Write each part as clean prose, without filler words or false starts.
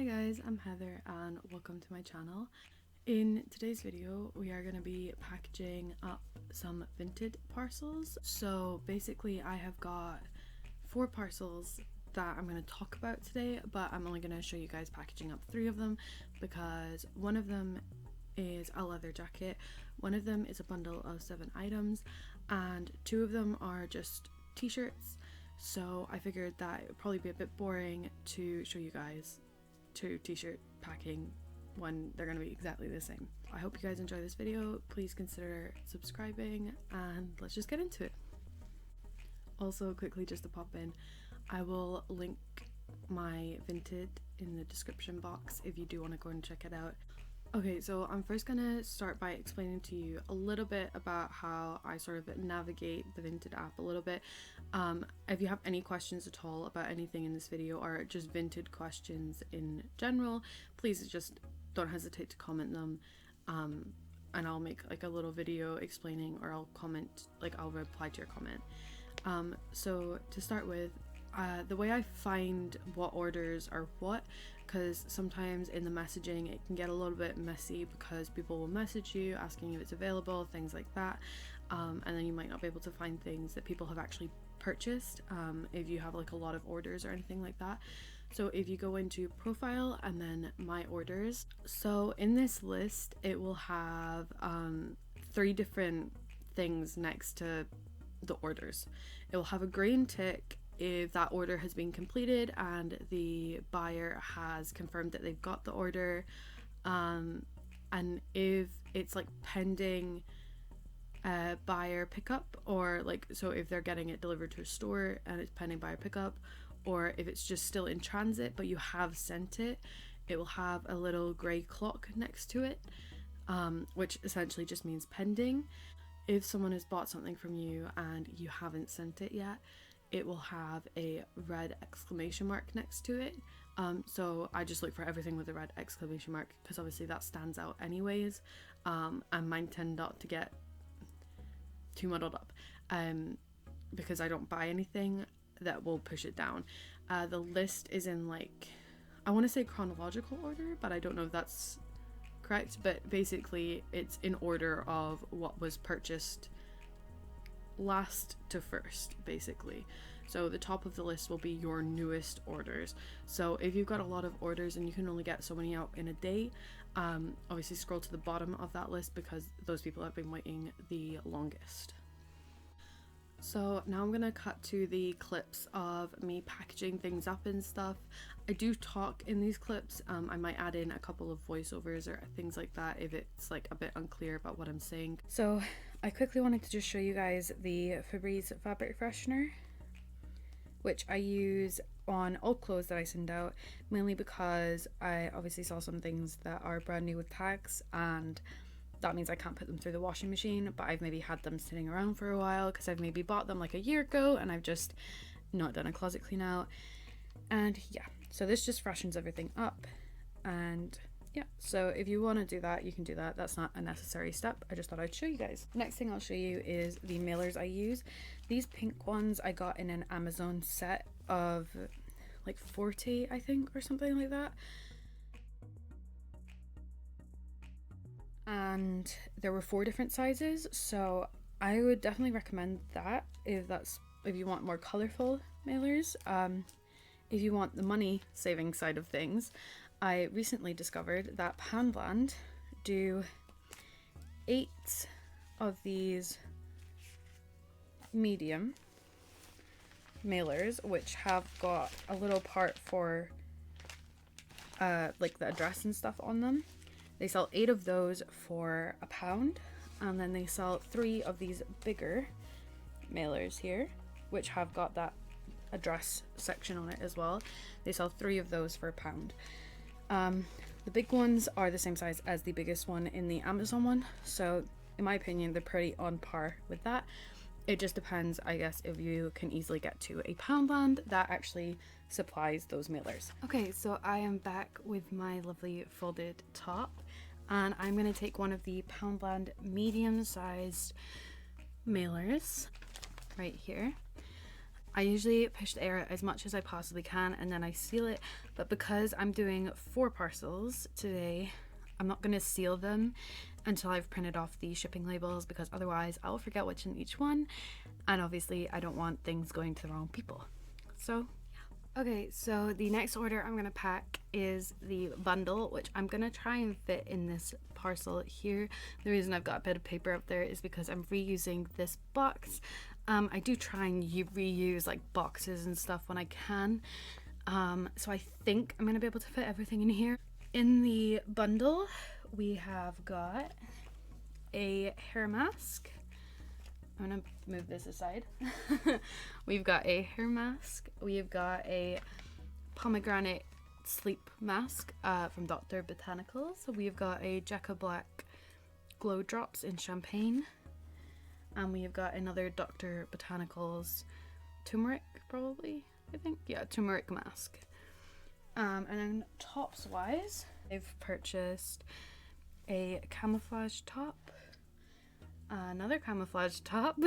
Hi guys, I'm Heather and welcome to my channel. In today's video we are going to be packaging up some Vinted parcels. So basically I have got 4 parcels that I'm going to talk about today, but I'm only going to show you guys packaging up 3 of them because one of them is a leather jacket, one of them is a bundle of 7 items, and 2 of them are just t-shirts. So I figured that it would probably be a bit boring to show you guys 2 t-shirt packing when they're going to be exactly the same. I hope you guys enjoy this video. Please consider subscribing and let's just get into it. Also, quickly just to pop in, I will link my Vinted in the description box if you do want to go and check it out. Okay, so I'm first gonna start by explaining to you a little bit about how I sort of navigate the Vinted app a little bit. If you have any questions at all about anything in this video or just Vinted questions in general, please just don't hesitate to comment them, and I'll make like a little video explaining, or I'll comment, like I'll reply to your comment. So to start with, the way I find what orders are what, because sometimes in the messaging it can get a little bit messy because people will message you asking if it's available, things like that, and then you might not be able to find things that people have actually purchased if you have like a lot of orders or anything like that. So if you go into profile and then my orders, so in this list it will have 3 different things next to the orders. It will have a green tick if that order has been completed and the buyer has confirmed that they've got the order, and if it's like pending buyer pickup, or like, so if they're getting it delivered to a store and it's pending buyer pickup, or if it's just still in transit but you have sent it, it will have a little grey clock next to it, which essentially just means pending. If someone has bought something from you and you haven't sent it yet, it will have a red exclamation mark next to it. So I just look for everything with a red exclamation mark because obviously that stands out anyways, and mine tend not to get too muddled up because I don't buy anything that will push it down. The list is in, like, I want to say chronological order, but I don't know if that's correct, but basically it's in order of what was purchased last to first, basically. So the top of the list will be your newest orders. So if you've got a lot of orders and you can only get so many out in a day, obviously scroll to the bottom of that list because those people have been waiting the longest. So now I'm gonna cut to the clips of me packaging things up and stuff. I do talk in these clips. I might add in a couple of voiceovers or things like that if it's like a bit unclear about what I'm saying. So I quickly wanted to just show you guys the Febreze fabric freshener, which I use on all clothes that I send out, mainly because I obviously saw some things that are brand new with tags, and that means I can't put them through the washing machine, but I've maybe had them sitting around for a while because I've maybe bought them like a year ago and I've just not done a closet clean out. And yeah, so this just freshens everything up. And yeah, so if you want to do that, you can do that. That's not a necessary step. I just thought I'd show you guys. Next thing I'll show you is the mailers I use. These pink ones I got in an Amazon set of like 40, I think, or something like that. And there were 4 different sizes, so I would definitely recommend that if you want more colorful mailers. If you want the money saving side of things, I recently discovered that Poundland do 8 of these medium mailers, which have got a little part for like the address and stuff on them. They sell 8 of those for £1, and then they sell 3 of these bigger mailers here, which have got that address section on it as well. They sell 3 of those for £1. The big ones are the same size as the biggest one in the Amazon one, so in my opinion they're pretty on par with that. It just depends, I guess, if you can easily get to a Poundland that actually supplies those mailers. Okay, so I am back with my lovely folded top, and I'm going to take one of the Poundland medium-sized mailers right here, I usually push the air out as much as I possibly can and then I seal it, but because I'm doing 4 parcels today, I'm not going to seal them until I've printed off the shipping labels, because otherwise I'll forget what's in each one, and obviously I don't want things going to the wrong people. So yeah. Okay, so the next order I'm going to pack is the bundle, which I'm going to try and fit in this parcel here. The reason I've got a bit of paper up there is because I'm reusing this box. I do try and reuse like boxes and stuff when I can. So I think I'm going to be able to fit everything in here. In the bundle, we have got a hair mask. I'm going to move this aside. We've got a hair mask. We've got a pomegranate sleep mask from Dr. Botanicals. We've got a Jacka Black glow drops in champagne. And we've got another Dr. Botanicals turmeric, probably, I think. Yeah, turmeric mask. And then tops wise, I've purchased a camouflage top, another camouflage top,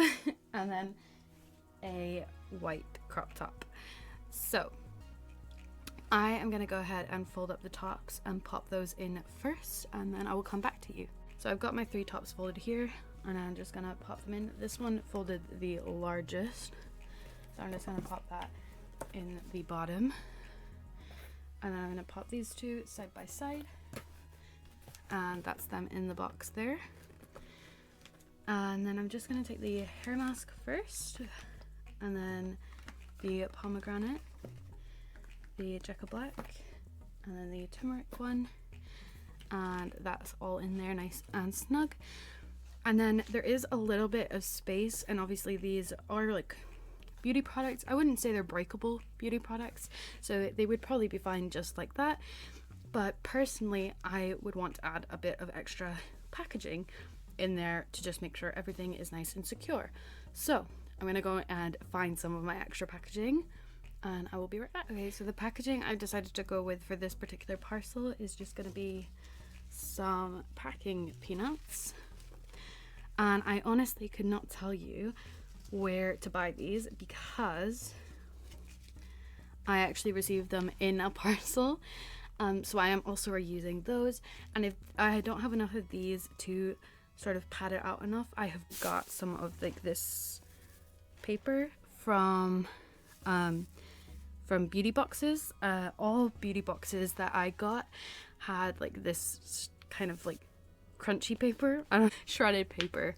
and then a white crop top. So I am going to go ahead and fold up the tops and pop those in first, and then I will come back to you. So I've got my 3 tops folded here, and I'm just gonna pop them in. This one folded the largest, so I'm just gonna pop that in the bottom, and then I'm gonna pop these 2 side by side, and that's them in the box there. And then I'm just gonna take the hair mask first, and then the pomegranate, the Jacka Black, and then the turmeric one, and that's all in there nice and snug. And then there is a little bit of space, and obviously these are like beauty products. I wouldn't say they're breakable beauty products, so they would probably be fine just like that, but personally I would want to add a bit of extra packaging in there to just make sure everything is nice and secure. So I'm gonna go and find some of my extra packaging, and I will be right back. Okay, so the packaging I've decided to go with for this particular parcel is just gonna be some packing peanuts. And I honestly could not tell you where to buy these because I actually received them in a parcel. So I am also reusing those. And if I don't have enough of these to sort of pad it out enough, I have got some of like this paper from beauty boxes. All beauty boxes that I got had like this kind of like crunchy paper, shredded paper.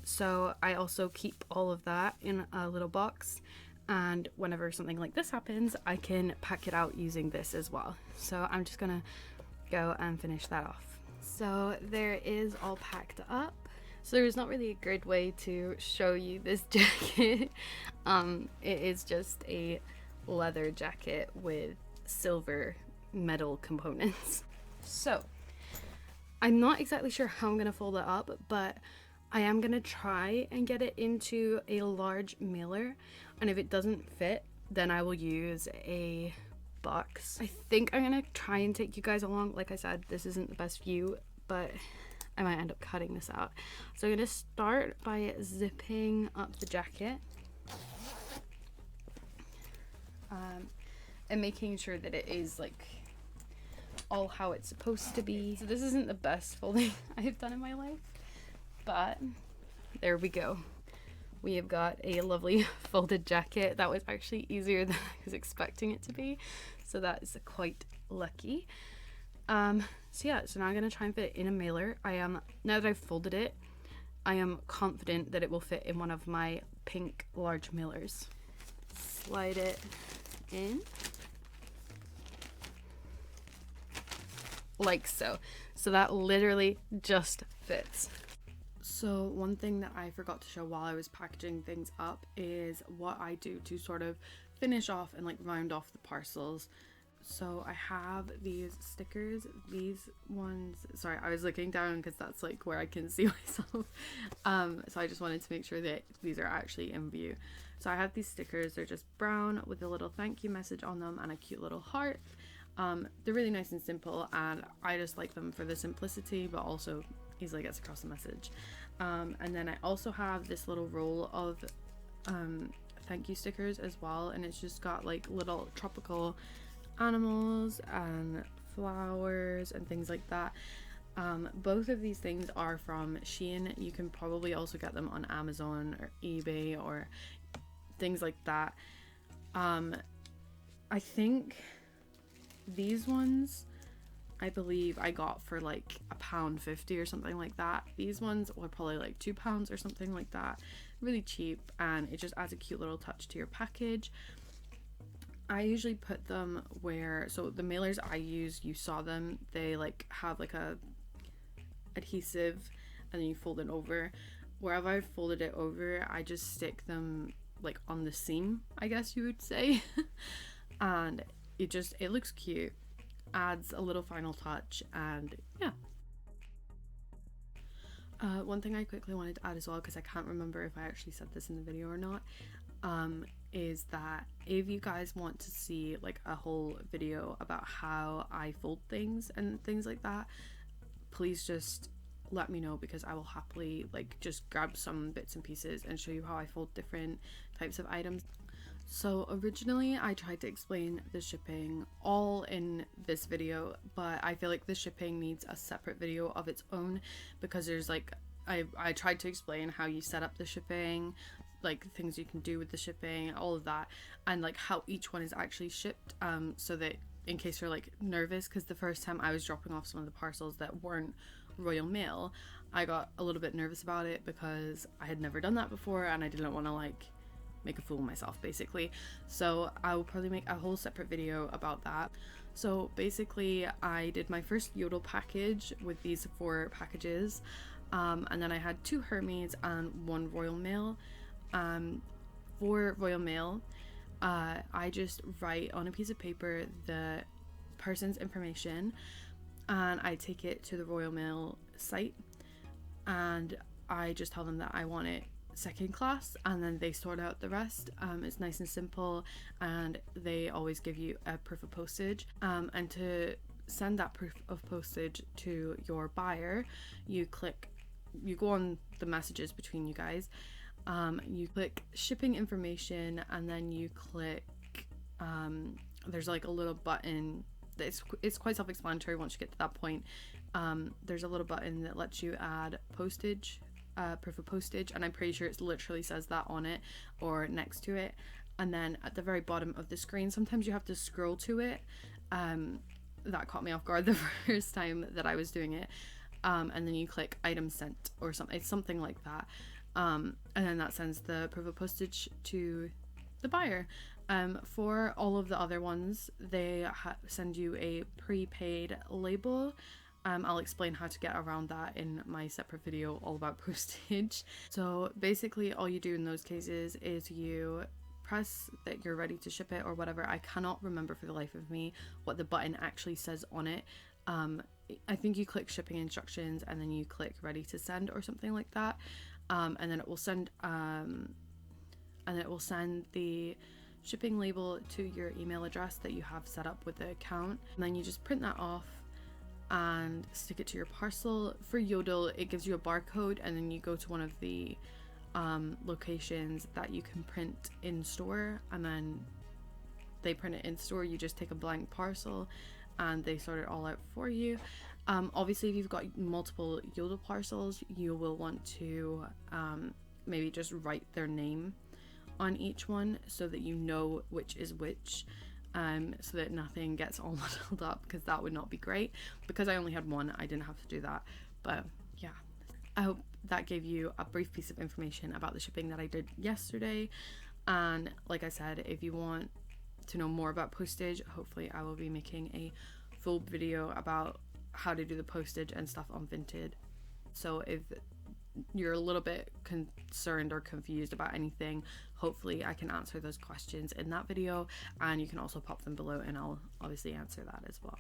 So I also keep all of that in a little box, and whenever something like this happens, I can pack it out using this as well. So I'm just gonna go and finish that off. So there is all packed up. So there is not really a great way to show you this jacket. It is just a leather jacket with silver metal components. So I'm not exactly sure how I'm gonna fold it up, but I am gonna try and get it into a large mailer, and if it doesn't fit, then I will use a box. I think I'm gonna try and take you guys along. Like I said, this isn't the best view, but I might end up cutting this out. So I'm gonna start by zipping up the jacket, and making sure that it is like all how it's supposed to be. So this isn't the best folding I've done in my life, but there we go. We have got a lovely folded jacket. That was actually easier than I was expecting it to be, so that is quite lucky. So yeah, so now I'm gonna try and fit it in a mailer. Now that I've folded it, I am confident that it will fit in one of my pink large mailers. Slide it in like so. So that literally just fits. So one thing that I forgot to show while I was packaging things up is what I do to sort of finish off and like round off the parcels. So I have these stickers, these ones, sorry, I was looking down because that's like where I can see myself. So I just wanted to make sure that these are actually in view. So I have these stickers, they're just brown with a little thank you message on them and a cute little heart. They're really nice and simple, and I just like them for the simplicity, but also easily gets across the message. And then I also have this little roll of thank you stickers as well, and it's just got like little tropical animals and flowers and things like that. Both of these things are from Shein. You can probably also get them on Amazon or eBay or things like that. I think these ones, I believe I got for like £1.50 or something like that. These ones were probably like £2 or something like that. Really cheap, and it just adds a cute little touch to your package. I usually put them where, so the mailers I use, you saw them, they like have like a adhesive and then you fold it over. Wherever I've folded it over, I just stick them like on the seam, I guess you would say. And it looks cute, adds a little final touch, and yeah. One thing I quickly wanted to add as well, because I can't remember if I actually said this in the video or not, is that if you guys want to see like a whole video about how I fold things and things like that, please just let me know, because I will happily like just grab some bits and pieces and show you how I fold different types of items. So originally I tried to explain the shipping all in this video, but I feel like the shipping needs a separate video of its own, because there's like I tried to explain how you set up the shipping, like things you can do with the shipping, all of that, and like how each one is actually shipped, so that in case you're like nervous, because the first time I was dropping off some of the parcels that weren't Royal Mail, I got a little bit nervous about it because I had never done that before and I didn't want to like make a fool of myself basically. So I will probably make a whole separate video about that. So basically I did my first Yodel package with these 4 packages, and then I had 2 Hermes and 1 Royal Mail. For Royal Mail, I just write on a piece of paper the person's information and I take it to the Royal Mail site and I just tell them that I want it second class, and then they sort out the rest. It's nice and simple, and they always give you a proof of postage, and to send that proof of postage to your buyer, you go on the messages between you guys, you click shipping information, and then you click there's like a little button. It's quite self-explanatory once you get to that point. There's a little button that lets you add postage, proof of postage, and I'm pretty sure it literally says that on it or next to it. And then at the very bottom of the screen, sometimes you have to scroll to it. That caught me off guard the first time that I was doing it. And then you click item sent or something. It's something like that. And then that sends the proof of postage to the buyer. For all of the other ones, they send you a prepaid label. I'll explain how to get around that in my separate video all about postage. So basically all you do in those cases is you press that you're ready to ship it or whatever. I cannot remember for the life of me what the button actually says on it. I think you click shipping instructions and then you click ready to send or something like that. And then it will send the shipping label to your email address that you have set up with the account, and then you just print that off and stick it to your parcel. For Yodel, it gives you a barcode, and then you go to one of the locations that you can print in store, and then they print it in store. You just take a blank parcel and they sort it all out for you. Obviously if you've got multiple Yodel parcels, you will want to maybe just write their name on each one so that you know which is which, so that nothing gets all muddled up, because that would not be great. Because I only had one, I didn't have to do that. But yeah, I hope that gave you a brief piece of information about the shipping that I did yesterday. And like I said, if you want to know more about postage, hopefully I will be making a full video about how to do the postage and stuff on Vinted. So if you're a little bit concerned or confused about anything, hopefully I can answer those questions in that video, and you can also pop them below and I'll obviously answer that as well.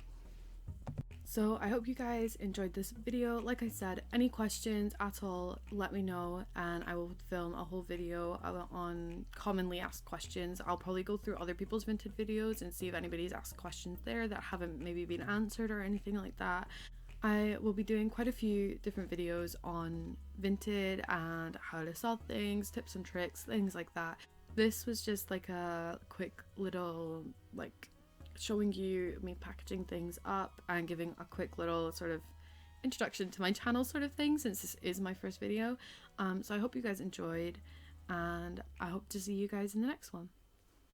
So I hope you guys enjoyed this video. Like I said, any questions at all, let me know and I will film a whole video on commonly asked questions. I'll probably go through other people's Vinted videos and see if anybody's asked questions there that haven't maybe been answered or anything like that. I will be doing quite a few different videos on Vinted and how to sell things, tips and tricks, things like that. This was just like a quick little like showing you me packaging things up and giving a quick little sort of introduction to my channel sort of thing, since this is my first video. So I hope you guys enjoyed, and I hope to see you guys in the next one.